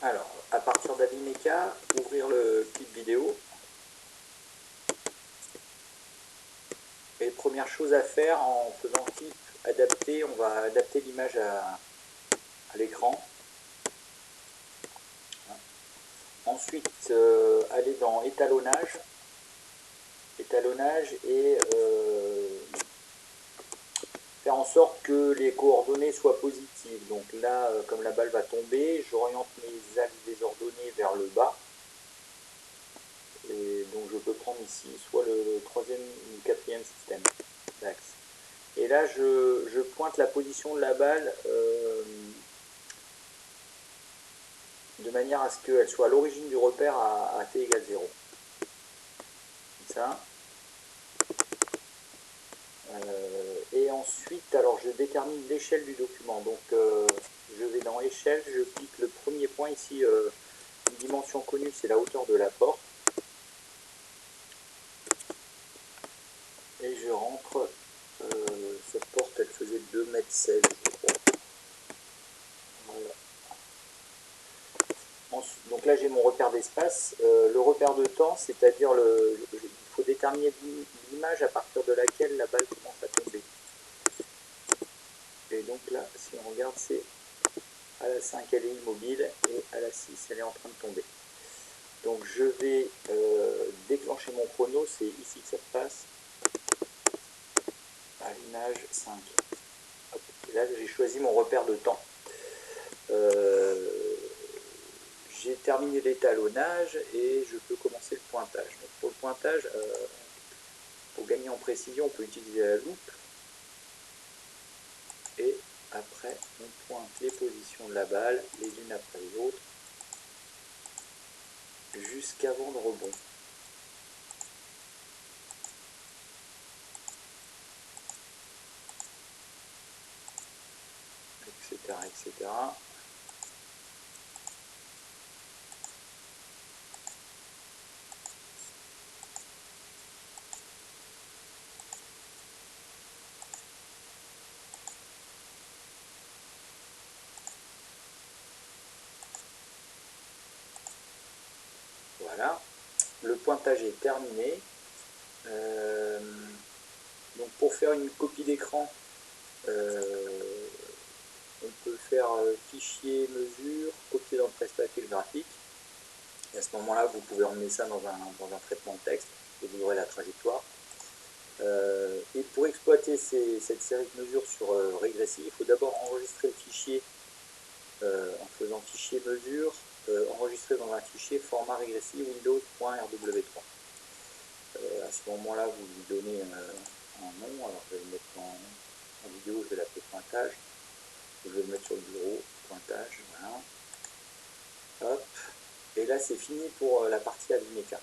Alors, à partir d'Avimeca, ouvrir le clip vidéo. Et première chose à faire en faisant clip adapté, on va adapter l'image à l'écran. Ensuite, aller dans étalonnage et faire en sorte que les coordonnées soient positives. Donc là, comme la balle va tomber, j'oriente mes axes désordonnés vers le bas. Et donc je peux prendre ici soit le troisième ou le quatrième système d'axe. Et là, je pointe la position de la balle de manière à ce qu'elle soit à l'origine du repère à t égale 0. Comme ça. Et ensuite, alors je détermine l'échelle du document. Donc je vais dans échelle, je clique le premier point ici, une dimension connue, c'est la hauteur de la porte. Et je rentre, cette porte elle faisait 2,16 m, je crois. Voilà. Ensuite, donc là j'ai mon repère d'espace, le repère de temps, c'est-à-dire il faut déterminer l'image à partir de laquelle la balle commence à tomber. Et donc là, si on regarde, c'est à la 5 elle est immobile et à la 6 elle est en train de tomber. Donc je vais déclencher mon chrono, c'est ici que ça se passe, à l'image 5. Hop. Et là j'ai choisi mon repère de temps. J'ai terminé l'étalonnage et je peux commencer le pointage. Donc pour le pointage, pour gagner en précision, on peut utiliser la loupe. Et après, on pointe les positions de la balle, les unes après les autres, jusqu'avant le rebond. Etc. etc. Voilà, le pointage est terminé. Donc pour faire une copie d'écran, on peut faire fichier, mesure, copier dans le presse-papier graphique. Et à ce moment-là, vous pouvez emmener ça dans un traitement de texte et vous aurez la trajectoire. Et pour exploiter cette série de mesures sur Régressif, il faut d'abord enregistrer le fichier en faisant fichier mesure, enregistrer dans un fichier format régressif windows.rw3. À ce moment-là, vous lui donnez un nom. Alors je vais le mettre en vidéo, je vais l'appeler pointage. Je vais le mettre sur le bureau, pointage, voilà. Hop. Et là, c'est fini pour la partie Avimeca.